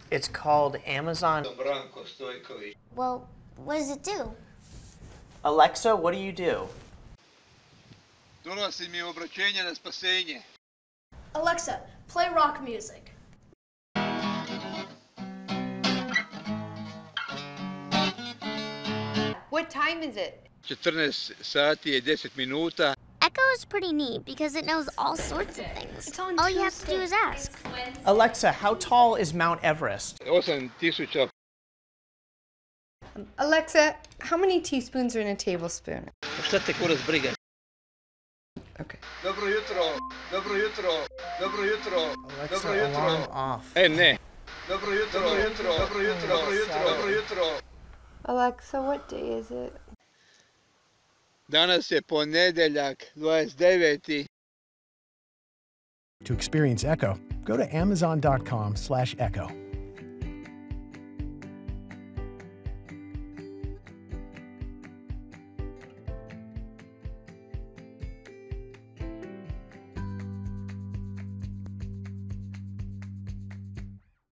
It's called Amazon. Branko Stojković. Well, what does it do? Alexa, what do you do? Donosi mi obraćenje na spasenje. Alexa, play rock music. What time is it? 14 sati je 10 minuta. Echo is pretty neat because it knows all sorts of things. All you have to do is ask. Alexa, how tall is Mount Everest? 8000. Alexa, how many teaspoons are in a tablespoon? Šta te kurac briga? Okay. Dobro jutro, dobro jutro, dobro jutro, Alexa, dobro jutro. alarm off. Ne. Dobro jutro, dobro jutro, dobro jutro, dobro jutro, dobro jutro. Alexa, what day is it? Danas je ponedeljak, 29. To experience Echo, go to amazon.com/echo.